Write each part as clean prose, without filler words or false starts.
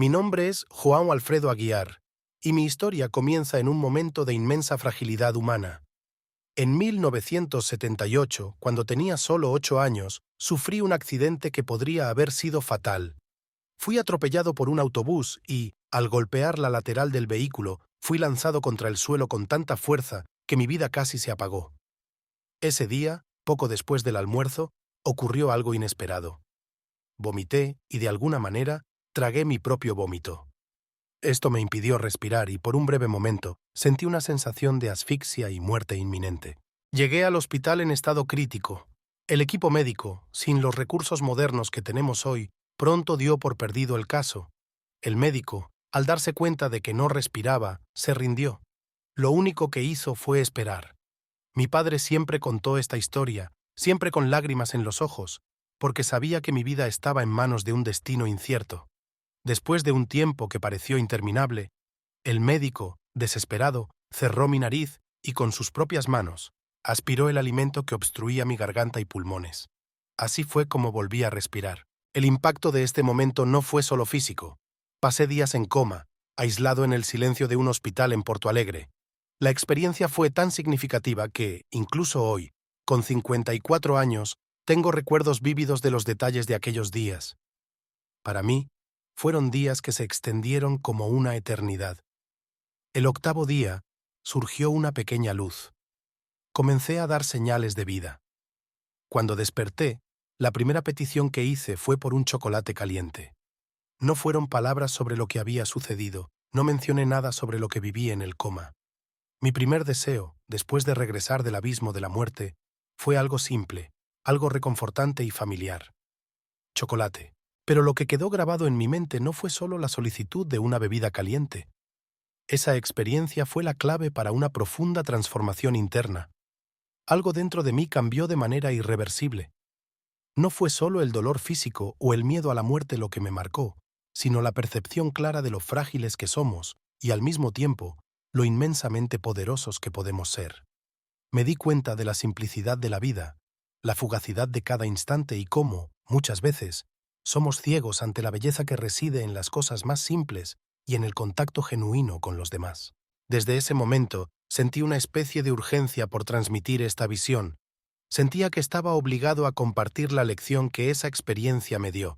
Mi nombre es João Alfredo Aguiar, y mi historia comienza en un momento de inmensa fragilidad humana. En 1978, cuando tenía solo 8 años, sufrí un accidente que podría haber sido fatal. Fui atropellado por un autobús y, al golpear la lateral del vehículo, fui lanzado contra el suelo con tanta fuerza que mi vida casi se apagó. Ese día, poco después del almuerzo, ocurrió algo inesperado. Vomité y, de alguna manera, tragué mi propio vómito. Esto me impidió respirar y, por un breve momento, sentí una sensación de asfixia y muerte inminente. Llegué al hospital en estado crítico. El equipo médico, sin los recursos modernos que tenemos hoy, pronto dio por perdido el caso. El médico, al darse cuenta de que no respiraba, se rindió. Lo único que hizo fue esperar. Mi padre siempre contó esta historia, siempre con lágrimas en los ojos, porque sabía que mi vida estaba en manos de un destino incierto. Después de un tiempo que pareció interminable, el médico, desesperado, cerró mi nariz y con sus propias manos aspiró el alimento que obstruía mi garganta y pulmones. Así fue como volví a respirar. El impacto de este momento no fue solo físico. Pasé días en coma, aislado en el silencio de un hospital en Porto Alegre. La experiencia fue tan significativa que, incluso hoy, con 54 años, tengo recuerdos vívidos de los detalles de aquellos días. Para mí, fueron días que se extendieron como una eternidad. El 8.º día, surgió una pequeña luz. Comencé a dar señales de vida. Cuando desperté, la primera petición que hice fue por un chocolate caliente. No fueron palabras sobre lo que había sucedido, no mencioné nada sobre lo que viví en el coma. Mi primer deseo, después de regresar del abismo de la muerte, fue algo simple, algo reconfortante y familiar. Chocolate. Pero lo que quedó grabado en mi mente no fue solo la solicitud de una bebida caliente. Esa experiencia fue la clave para una profunda transformación interna. Algo dentro de mí cambió de manera irreversible. No fue solo el dolor físico o el miedo a la muerte lo que me marcó, sino la percepción clara de lo frágiles que somos y, al mismo tiempo, lo inmensamente poderosos que podemos ser. Me di cuenta de la simplicidad de la vida, la fugacidad de cada instante y cómo, muchas veces, somos ciegos ante la belleza que reside en las cosas más simples y en el contacto genuino con los demás. Desde ese momento, sentí una especie de urgencia por transmitir esta visión. Sentía que estaba obligado a compartir la lección que esa experiencia me dio.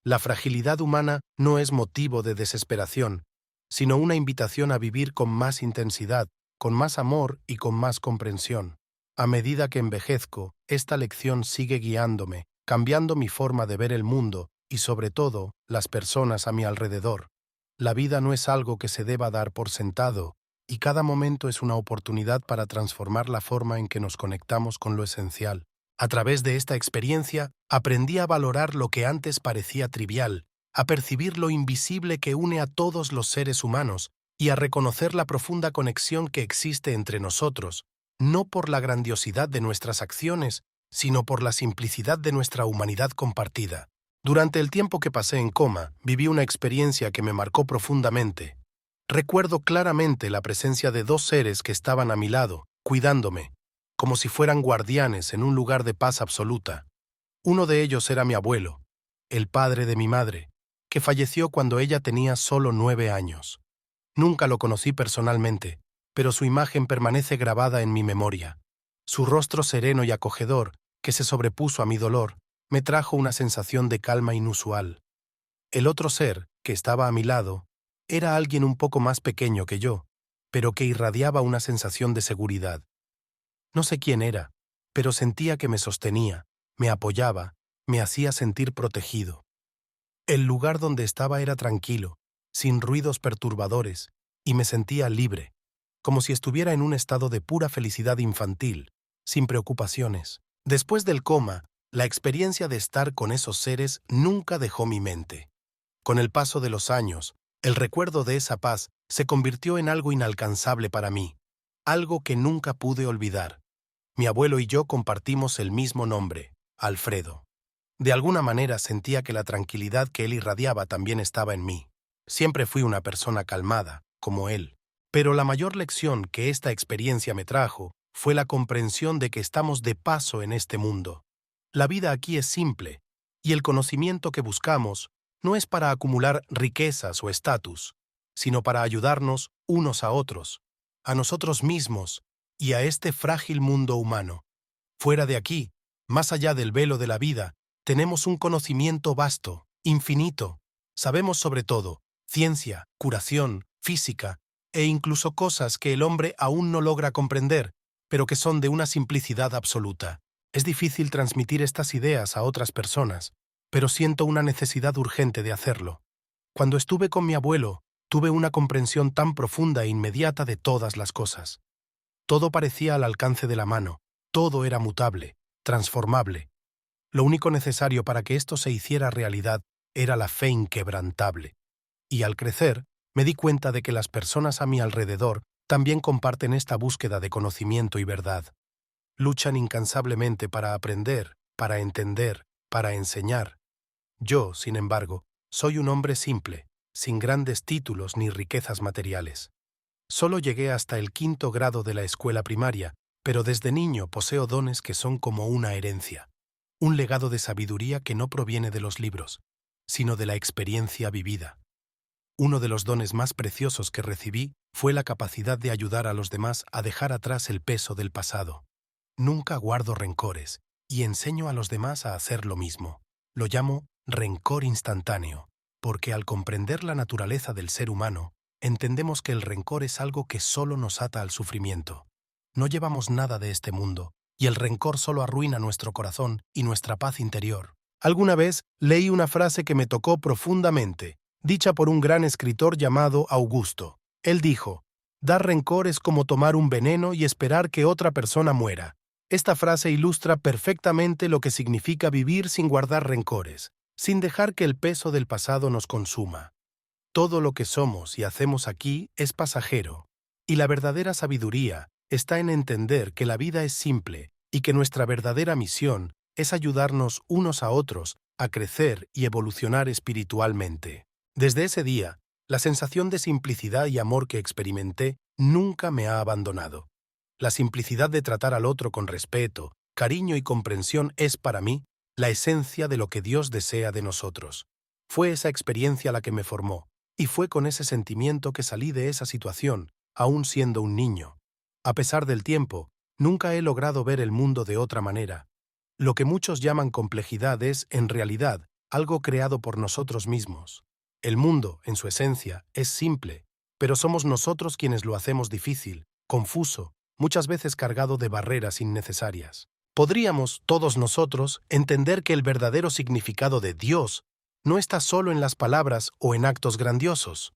La fragilidad humana no es motivo de desesperación, sino una invitación a vivir con más intensidad, con más amor y con más comprensión. A medida que envejezco, esta lección sigue guiándome, cambiando mi forma de ver el mundo y, sobre todo, las personas a mi alrededor. La vida no es algo que se deba dar por sentado, y cada momento es una oportunidad para transformar la forma en que nos conectamos con lo esencial. A través de esta experiencia, aprendí a valorar lo que antes parecía trivial, a percibir lo invisible que une a todos los seres humanos y a reconocer la profunda conexión que existe entre nosotros, no por la grandiosidad de nuestras acciones, sino por la simplicidad de nuestra humanidad compartida. Durante el tiempo que pasé en coma, viví una experiencia que me marcó profundamente. Recuerdo claramente la presencia de 2 seres que estaban a mi lado, cuidándome, como si fueran guardianes en un lugar de paz absoluta. Uno de ellos era mi abuelo, el padre de mi madre, que falleció cuando ella tenía solo 9 años. Nunca lo conocí personalmente, pero su imagen permanece grabada en mi memoria. Su rostro sereno y acogedor, que se sobrepuso a mi dolor, me trajo una sensación de calma inusual. El otro ser, que estaba a mi lado, era alguien un poco más pequeño que yo, pero que irradiaba una sensación de seguridad. No sé quién era, pero sentía que me sostenía, me apoyaba, me hacía sentir protegido. El lugar donde estaba era tranquilo, sin ruidos perturbadores, y me sentía libre, como si estuviera en un estado de pura felicidad infantil, sin preocupaciones. Después del coma, la experiencia de estar con esos seres nunca dejó mi mente. Con el paso de los años, el recuerdo de esa paz se convirtió en algo inalcanzable para mí, algo que nunca pude olvidar. Mi abuelo y yo compartimos el mismo nombre, Alfredo. De alguna manera sentía que la tranquilidad que él irradiaba también estaba en mí. Siempre fui una persona calmada, como él. Pero la mayor lección que esta experiencia me trajo fue la comprensión de que estamos de paso en este mundo. La vida aquí es simple, y el conocimiento que buscamos no es para acumular riquezas o estatus, sino para ayudarnos unos a otros, a nosotros mismos y a este frágil mundo humano. Fuera de aquí, más allá del velo de la vida, tenemos un conocimiento vasto, infinito. Sabemos sobre todo, ciencia, curación, física, e incluso cosas que el hombre aún no logra comprender, pero que son de una simplicidad absoluta. Es difícil transmitir estas ideas a otras personas, pero siento una necesidad urgente de hacerlo. Cuando estuve con mi abuelo, tuve una comprensión tan profunda e inmediata de todas las cosas. Todo parecía al alcance de la mano, todo era mutable, transformable. Lo único necesario para que esto se hiciera realidad era la fe inquebrantable. Y al crecer, me di cuenta de que las personas a mi alrededor también comparten esta búsqueda de conocimiento y verdad. Luchan incansablemente para aprender, para entender, para enseñar. Yo, sin embargo, soy un hombre simple, sin grandes títulos ni riquezas materiales. Solo llegué hasta el 5º grado de la escuela primaria, pero desde niño poseo dones que son como una herencia, un legado de sabiduría que no proviene de los libros, sino de la experiencia vivida. Uno de los dones más preciosos que recibí fue la capacidad de ayudar a los demás a dejar atrás el peso del pasado. Nunca guardo rencores y enseño a los demás a hacer lo mismo. Lo llamo rencor instantáneo, porque al comprender la naturaleza del ser humano, entendemos que el rencor es algo que solo nos ata al sufrimiento. No llevamos nada de este mundo, y el rencor solo arruina nuestro corazón y nuestra paz interior. Alguna vez leí una frase que me tocó profundamente, dicha por un gran escritor llamado Augusto. Él dijo: «Dar rencor es como tomar un veneno y esperar que otra persona muera». Esta frase ilustra perfectamente lo que significa vivir sin guardar rencores, sin dejar que el peso del pasado nos consuma. Todo lo que somos y hacemos aquí es pasajero, y la verdadera sabiduría está en entender que la vida es simple y que nuestra verdadera misión es ayudarnos unos a otros a crecer y evolucionar espiritualmente. Desde ese día, la sensación de simplicidad y amor que experimenté nunca me ha abandonado. La simplicidad de tratar al otro con respeto, cariño y comprensión es para mí la esencia de lo que Dios desea de nosotros. Fue esa experiencia la que me formó, y fue con ese sentimiento que salí de esa situación, aún siendo un niño. A pesar del tiempo, nunca he logrado ver el mundo de otra manera. Lo que muchos llaman complejidad es, en realidad, algo creado por nosotros mismos. El mundo, en su esencia, es simple, pero somos nosotros quienes lo hacemos difícil, confuso, muchas veces cargado de barreras innecesarias. Podríamos, todos nosotros, entender que el verdadero significado de Dios no está solo en las palabras o en actos grandiosos.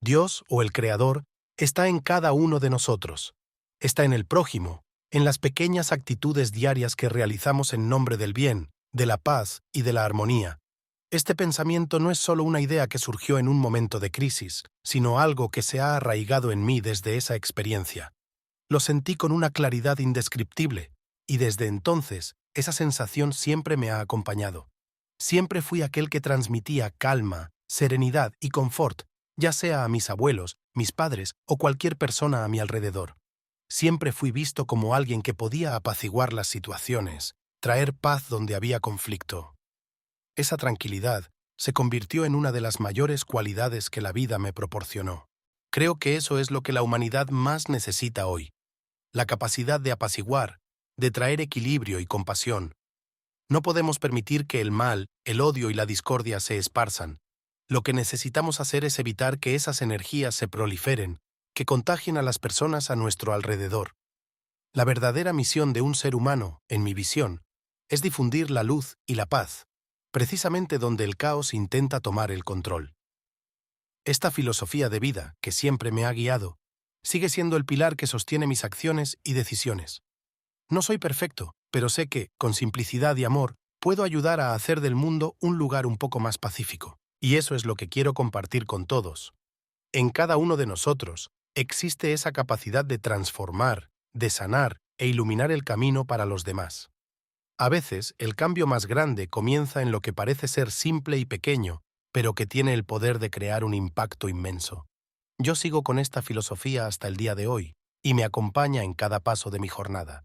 Dios, o el Creador, está en cada uno de nosotros. Está en el prójimo, en las pequeñas actitudes diarias que realizamos en nombre del bien, de la paz y de la armonía. Este pensamiento no es solo una idea que surgió en un momento de crisis, sino algo que se ha arraigado en mí desde esa experiencia. Lo sentí con una claridad indescriptible, y desde entonces esa sensación siempre me ha acompañado. Siempre fui aquel que transmitía calma, serenidad y confort, ya sea a mis abuelos, mis padres o cualquier persona a mi alrededor. Siempre fui visto como alguien que podía apaciguar las situaciones, traer paz donde había conflicto. Esa tranquilidad se convirtió en una de las mayores cualidades que la vida me proporcionó. Creo que eso es lo que la humanidad más necesita hoy. La capacidad de apaciguar, de traer equilibrio y compasión. No podemos permitir que el mal, el odio y la discordia se esparzan. Lo que necesitamos hacer es evitar que esas energías se proliferen, que contagien a las personas a nuestro alrededor. La verdadera misión de un ser humano, en mi visión, es difundir la luz y la paz, precisamente donde el caos intenta tomar el control. Esta filosofía de vida, que siempre me ha guiado, sigue siendo el pilar que sostiene mis acciones y decisiones. No soy perfecto, pero sé que, con simplicidad y amor, puedo ayudar a hacer del mundo un lugar un poco más pacífico. Y eso es lo que quiero compartir con todos. En cada uno de nosotros existe esa capacidad de transformar, de sanar e iluminar el camino para los demás. A veces, el cambio más grande comienza en lo que parece ser simple y pequeño, pero que tiene el poder de crear un impacto inmenso. Yo sigo con esta filosofía hasta el día de hoy, y me acompaña en cada paso de mi jornada.